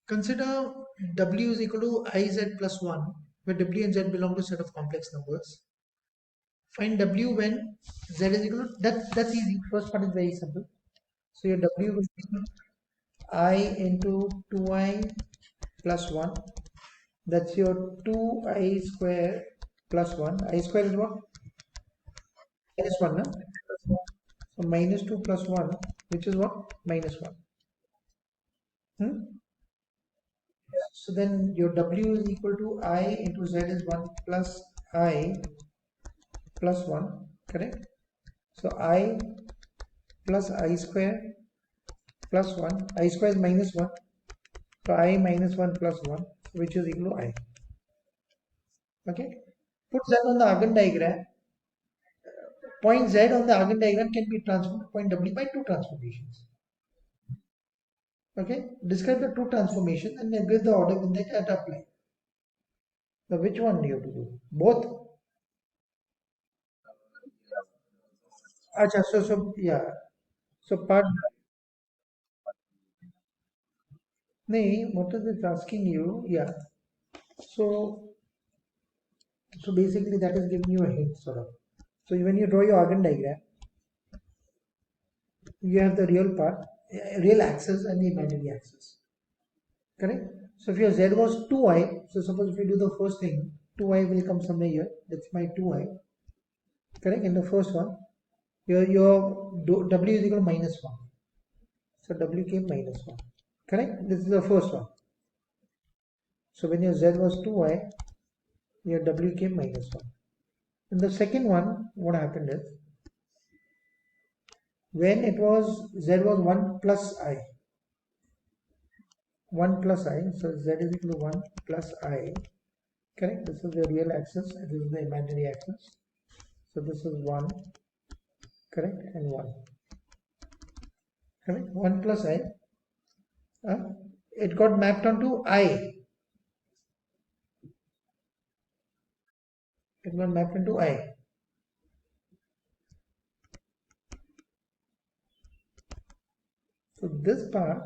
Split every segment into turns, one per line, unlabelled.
Consider W is equal to IZ plus 1, where W and Z belong to a set of complex numbers. Find W when Z is equal to, that's easy. First part is very simple. So your W will be I into 2I plus 1. That's your 2I square plus 1. I square is what? Minus 1. No? So minus 2 plus 1, which is what? Minus 1. Hmm? So then your W is equal to I into Z is 1 plus I plus 1. Correct? So I plus I square plus 1. I square is minus 1. So I minus 1 plus 1, which is equal to I. Okay? Put Z on the Argand diagram. Point Z on the Argand diagram can be transformed to point W by two transformations. Okay? Describe the two transformations and then give the order when they get applied. So which one do you have to do? Both? Acha, so yeah. So part nay, what is it asking you? Yeah. So basically that is giving you a hint sort of. So when you draw your organ diagram, you have the real part, real axis and the imaginary axis. Correct? So if your Z was 2I, so suppose if you do the first thing, 2I will come somewhere here. That's my 2I. Correct? In the first one, your W is equal to minus 1. So W came minus 1. Correct? This is the first one. So when your Z was 2I, your W came minus 1. In the second one, what happened is, when it was Z was 1 plus I, 1 plus I, so Z is equal to 1 plus I, correct? This is the real axis, this is the imaginary axis. So this is 1, correct, and 1, correct? 1 plus I, it got mapped onto I, it got mapped into I. So this part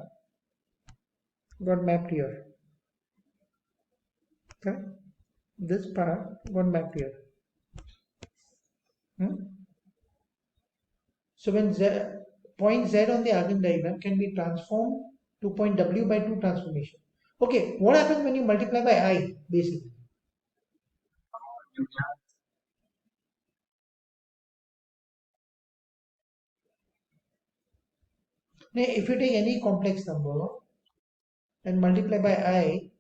got mapped here, correct? This part got mapped here. So when point Z on the Argand diagram can be transformed to point W by two transformation. Okay, what happens when you multiply by I basically? Now, if you take any complex number and multiply by I,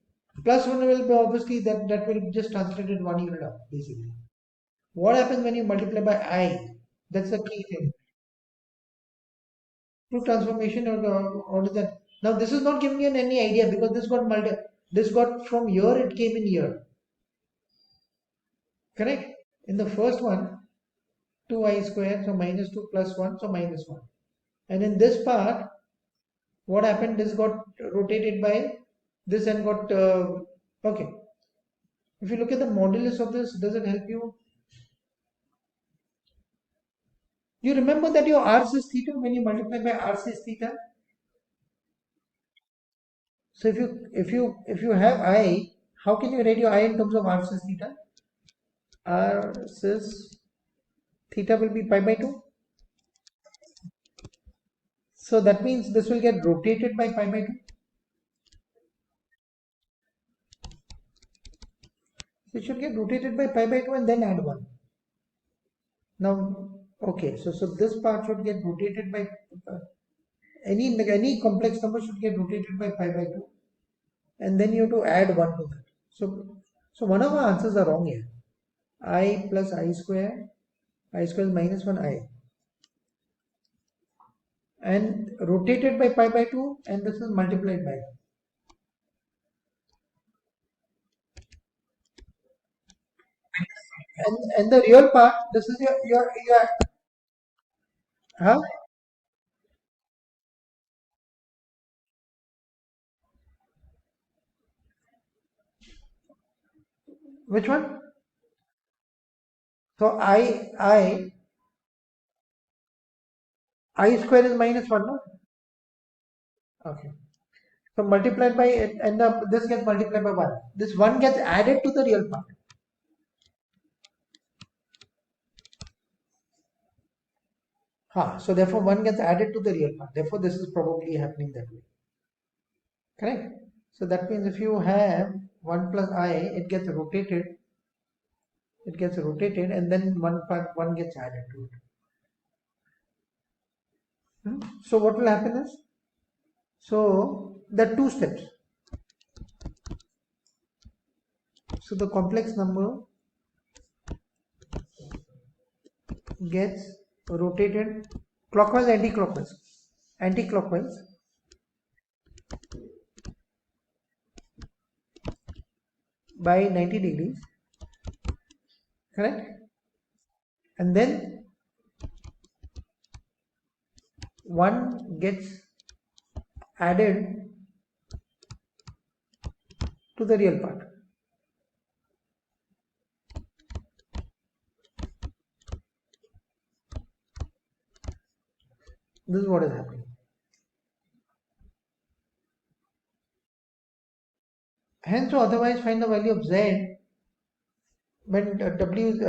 plus 1 will be obviously that will just translate it one unit up basically. What happens when you multiply by I? That's the key thing. Two transformation or is that? Now this is not giving you any idea because this got from here it came in here. Correct? In the first one, 2I square, so minus 2 plus 1, so minus 1. And in this part, what happened? This got rotated by this and got, okay. If you look at the modulus of this, does it help you? You remember that your r is theta when you multiply by r is theta? So if you have I, how can you write your I in terms of r is theta? R is theta will be pi by 2. So that means this will get rotated by pi by 2. So it should get rotated by pi by 2 and then add 1. Now, okay, so this part should get rotated by any complex number should get rotated by pi by 2, and then you have to add 1 to that. So one of our answers are wrong here. I plus I square is minus 1 I, and rotated by pi by 2, and this is multiplied by. And the real part, this is your huh? Which one? So I square is minus 1, no? Okay. So multiplied by it, and this gets multiplied by 1. This 1 gets added to the real part. So therefore 1 gets added to the real part. Therefore this is probably happening that way. Correct? So that means if you have 1 plus I, it gets rotated. It gets rotated and then 1 gets added to it. So what will happen is, so there are 2 steps. So the complex number gets rotated clockwise, anti-clockwise. Anti-clockwise by 90 degrees. Correct? And then 1 gets added to the real part. This is what is happening. Hence, so otherwise find the value of z when w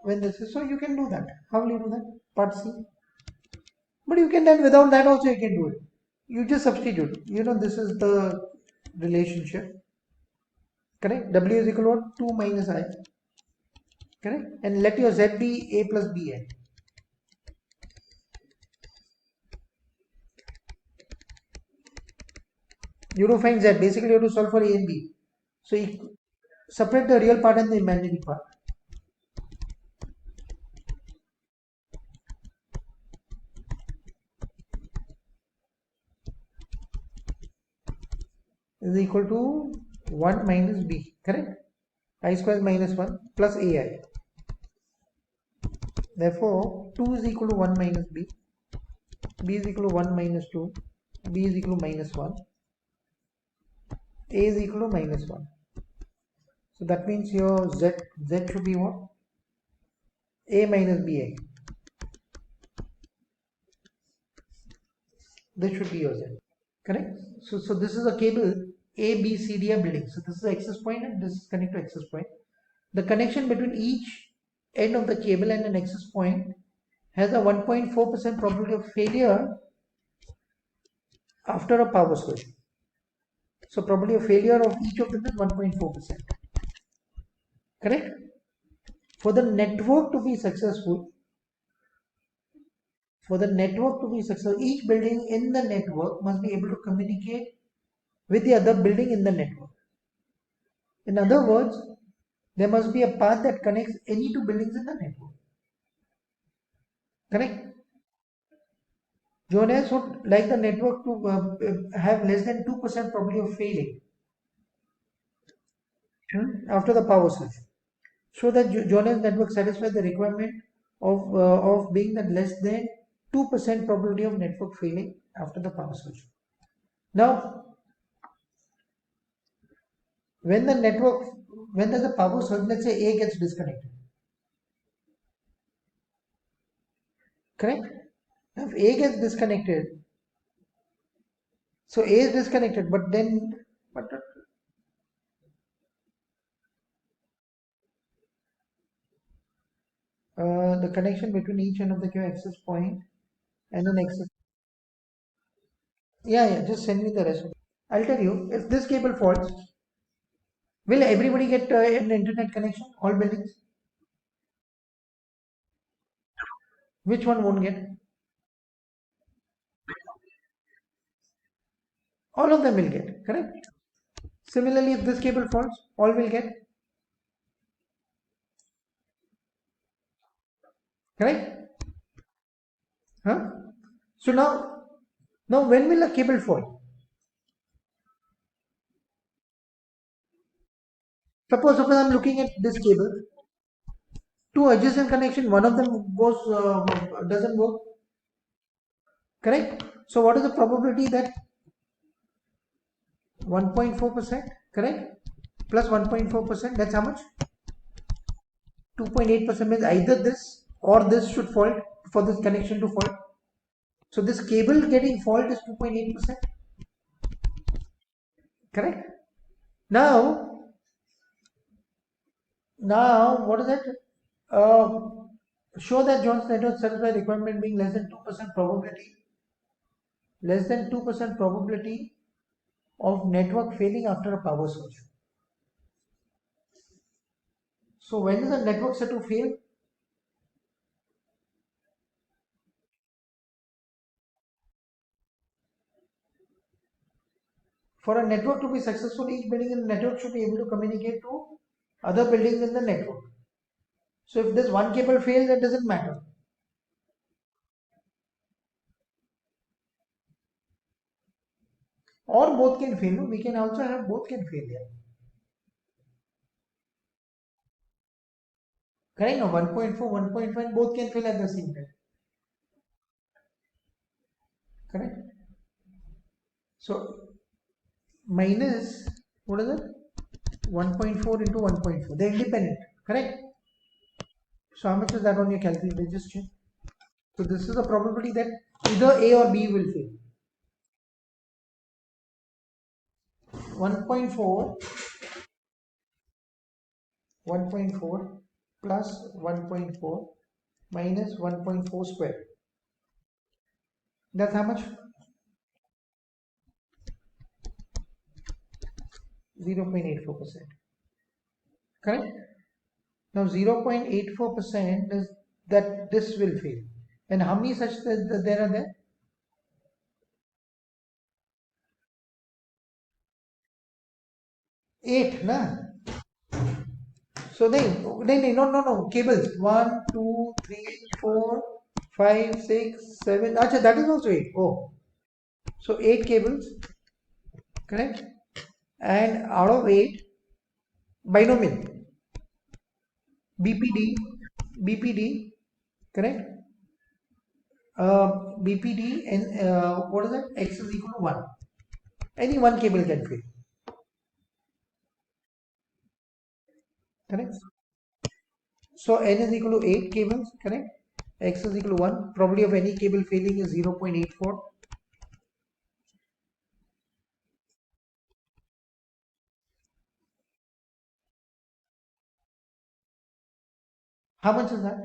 when this is, so you can do that. How will you do that? Part C. But you can then, without that also you can do it. You just substitute. You know, this is the relationship. Correct? W is equal to 2 minus I. Correct? And let your z be a plus bn. You have to find z. Basically, you have to solve for a and b. So you separate the real part and the imaginary part. Is equal to 1 minus b. Correct? I square is minus 1 plus ai. Therefore, 2 is equal to 1 minus b. B is equal to 1 minus 2. B is equal to minus 1. A is equal to minus 1. So that means your z should be what? A minus ba. This should be your z. Correct? So this is a cable. A, B, C, D are building. So this is the access point and this is connected to access point. The connection between each end of the cable and an access point has a 1.4% probability of failure after a power switch. So probability of failure of each of them is 1.4%. Correct? For the network to be successful, each building in the network must be able to communicate with the other building in the network. In other words, there must be a path that connects any 2 buildings in the network. Correct? Jonas would like the network to have less than 2% probability of failing after the power switch. So that Jonas network satisfies the requirement of being the less than 2% probability of network failing after the power switch. Now, when there's a power surge, let's say A gets disconnected. Correct? Now, if A gets disconnected, so A is disconnected, but the connection between each end of the queue access point and an access. Yeah, just send me the rest. I'll tell you, if this cable faults, will everybody get an internet connection? All buildings? Which one won't get? All of them will get, correct? Similarly, if this cable faults, all will get, correct? Huh? So now when will a cable fall? Suppose I'm looking at this cable, 2 adjacent connection, one of them doesn't work, correct? So what is the probability that 1.4%, correct? Plus 1.4%, that's how much? 2.8% means either this or this should fault for this connection to fault. So this cable getting fault is 2.8%. Correct? Now what is it? Show that John's network satisfies requirement being less than 2% probability of network failing after a power surge. So when is the network set to fail? For a network to be successful, each building in the network should be able to communicate to other buildings in the network. So if this one cable fails, that doesn't matter. Or both can fail. No? We can also have both can fail here. Correct? No, 1.4, 1.5, both can fail at the same time. Correct? So minus, what is it? 1.4 into 1.4. They're independent. Correct? So how much is that on your calculator? Just check. So this is the probability that either A or B will fail. 1.4 1.4 plus 1.4 minus 1.4 square. That's how much? 0.84%. Correct? Now 0.84% is that this will fail. And how many such there are there? 8, na? So no, cables. 1, 2, 3, 4, 5, 6, 7. Achha, that is also 8. Oh, so 8 cables, correct? And out of 8, binomial, BPD, BPD, correct? BPD and what is that? X is equal to 1. Any one cable can fail, correct? So N is equal to 8 cables, correct? X is equal to 1. Probability of any cable failing is 0.84. How much is that?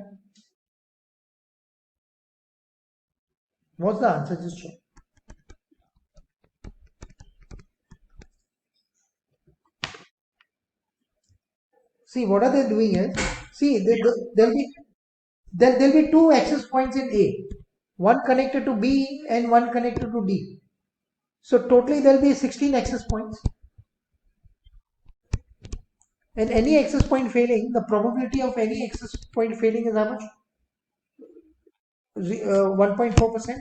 What's the answer? Just check. See, what are they doing is, see, there'll be two access points in A, one connected to B and one connected to D. So totally there'll be 16 access points. And any access point failing, the probability of any access point failing is how much? 1.4%.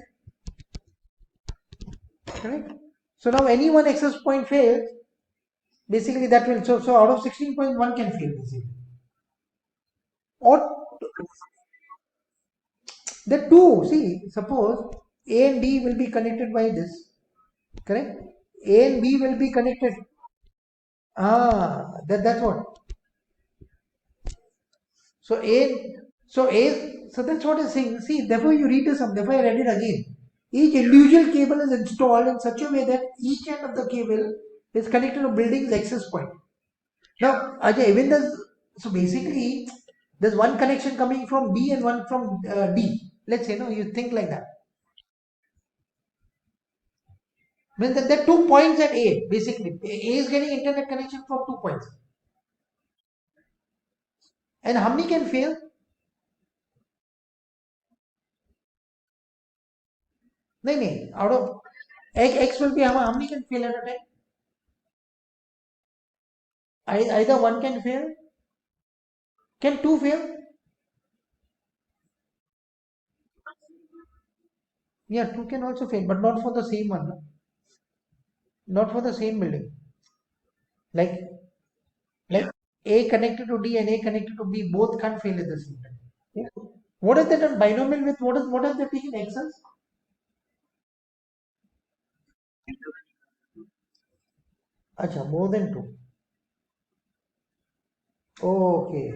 Correct? So now any one access point fails, basically that will, so out of 16 points, one can fail basically. Or the two, see, suppose A and D will be connected by this, correct? A and B will be connected. That's what. So so that's what I'm saying. See, therefore you read this up, therefore I read it again. Each individual cable is installed in such a way that each end of the cable is connected to building's access point. Now, Ajay, even so basically, there's one connection coming from B and one from D. Let's say, no, you think like that. Means that there are 2 points at A, basically. A is getting internet connection from 2 points. And how many can fail? No, out of X will be how many can fail at a time? Either one can fail. Can two fail? Yeah, two can also fail, but not for the same one. No? Not for the same building. Like like A connected to D and A connected to B, both can't fail at the same time. Yeah. What is that on binomial with what are they taking X's? Acha, more than two. Okay.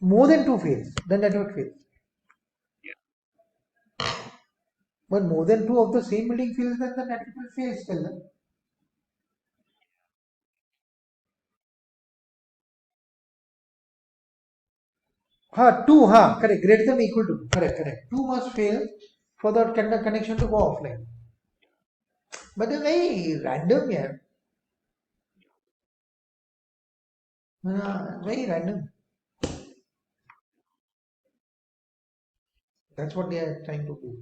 More than two fails, the network fails. But more than two of the same building fails, then the network will fail still. Then. Two, correct, greater than or equal to, correct, correct. Two must fail for the connection to go offline. But it's very random, yeah. Very random. That's what they are trying to do.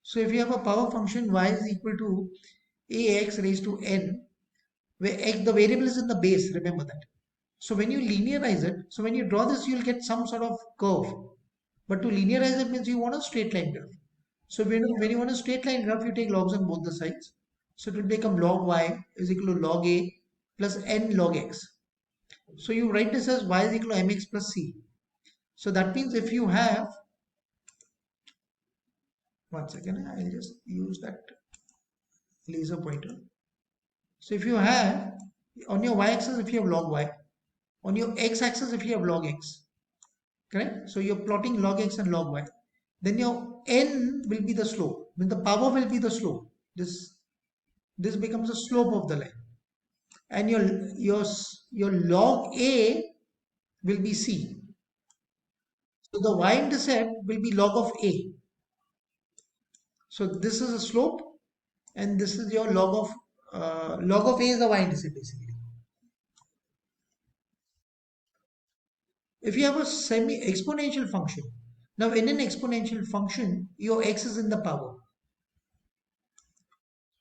So if you have a power function y is equal to ax raised to n, where x, the variable is in the base, remember that. So when you linearize it, so when you draw this, you'll get some sort of curve. But to linearize it means you want a straight line graph. So when you want a straight line graph, you take logs on both the sides. So it will become log y is equal to log a plus n log x. So you write this as y is equal to mx plus c. So that means if you have, one second, I'll just use that laser pointer. So if you have, on your y-axis if you have log y, on your x-axis if you have log x, correct? So you're plotting log x and log y. Then your n will be the slope. Then the power will be the slope. This becomes the slope of the line. And your log a will be c. So the y-intercept will be log of a. So this is a slope, and this is your log of a is the y-intercept basically. If you have a semi-exponential function, now in an exponential function, your x is in the power.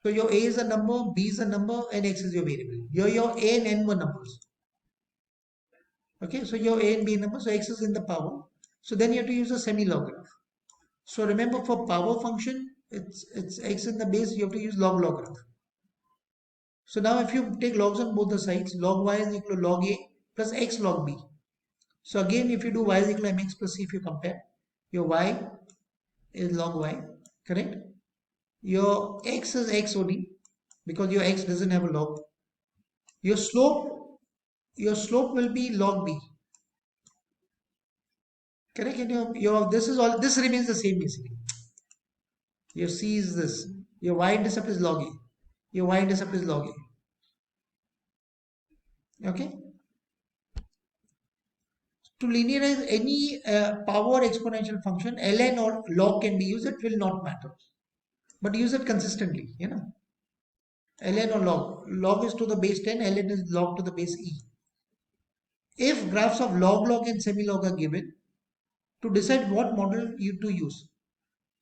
So your a is a number, b is a number, and x is your variable. Your a and n were numbers. Okay, so your a and b numbers, so x is in the power. So then you have to use a semi-log graph. So remember for power function, it's x in the base, you have to use log graph. So now if you take logs on both the sides, log y is equal to log a plus x log b. So again, if you do y is equal to mx plus c, if you compare, your y is log y, correct? Your x is x only because your x doesn't have a log. Your slope, your slope will be log b, correct? And your this is all, this remains the same basically. Your c is this. Your y-intercept is log a. Your y-intercept is log a. Okay. To linearize any power exponential function, ln or log can be used. It will not matter, but use it consistently. You know. Ln or log. Log is to the base 10, ln is log to the base e. If graphs of log and semi-log are given, to decide what model you to use,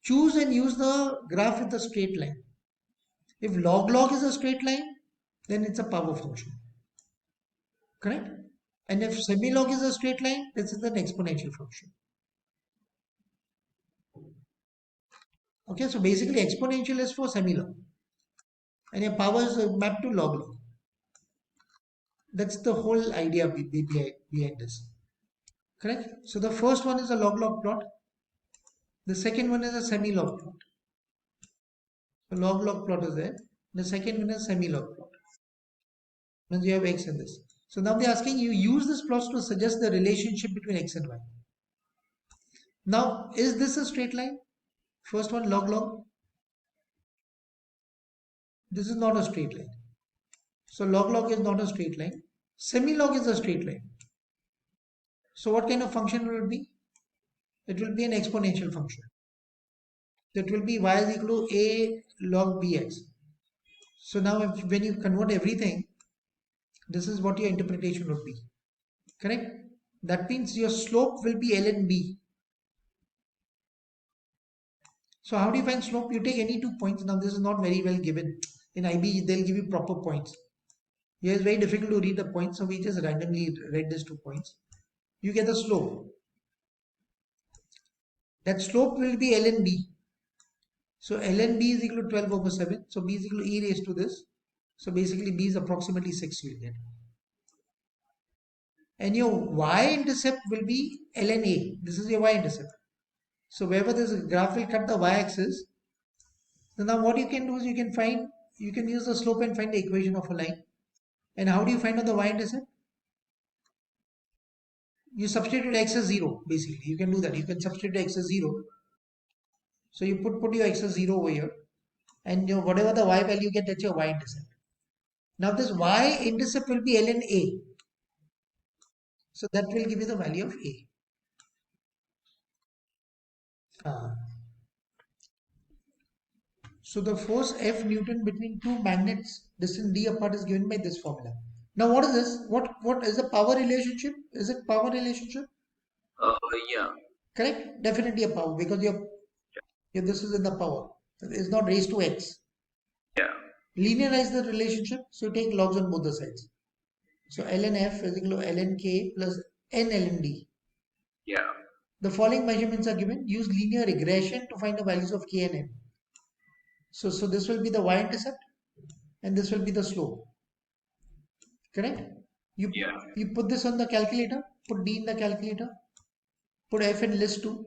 choose and use the graph with a straight line. If log is a straight line, then it's a power function. Correct? And if semi-log is a straight line, this is an exponential function. Okay, so basically exponential is for semi-log. And your power is mapped to log. That's the whole idea behind this. Correct? So the first one is a log plot. The second one is a semi-log plot. So log plot is there. The second one is semi-log plot. Means you have x in this. So now they're asking you use this plot to suggest the relationship between x and y. Now, is this a straight line? First one log. This is not a straight line. So log is not a straight line. Semi-log is a straight line. So what kind of function will it be? It will be an exponential function. That will be y is equal to a log bx. So now when you convert everything, this is what your interpretation would be. Correct? That means your slope will be ln b. So how do you find slope? You take any 2 points. Now this is not very well given. In IB, they'll give you proper points. Here it's very difficult to read the points, so we just randomly read these 2 points. You get the slope. That slope will be ln b. So ln b is equal to 12 over 7. So b is equal to e raised to this. So basically b is approximately 6 you'll get. And your y-intercept will be ln a. This is your y-intercept. So wherever this graph will cut the y-axis, so now what you can do is you can use the slope and find the equation of a line. And how do you find out the y-intercept? You substitute x as 0, basically. You can do that. You can substitute x as 0. So you put your x as 0 over here. And your whatever the y value you get, that's your y-intercept. Now this y-intercept will be ln A. So that will give you the value of A. Uh, so the force F Newton between two magnets distant d apart is given by this formula. Now what is this? What is the power relationship? Is it power relationship?
Uh, yeah,
Correct? Definitely a power because this is in the power. It's not raised to x.
yeah,
Linearize the relationship, so you take logs on both the sides. So ln F is equal to ln K plus n ln D.
yeah,
The following measurements are given. Use linear regression to find the values of K and N. So this will be the y-intercept and this will be the slope. Correct? You,
yeah,
you put this on the calculator, put D in the calculator, put F in list 2.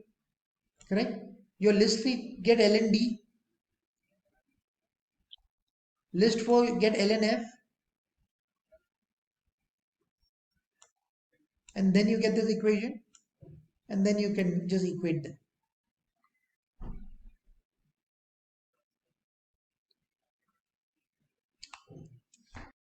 Correct? Your list 3 get ln D, list 4 get ln F, and then you get this equation, and then you can just equate them.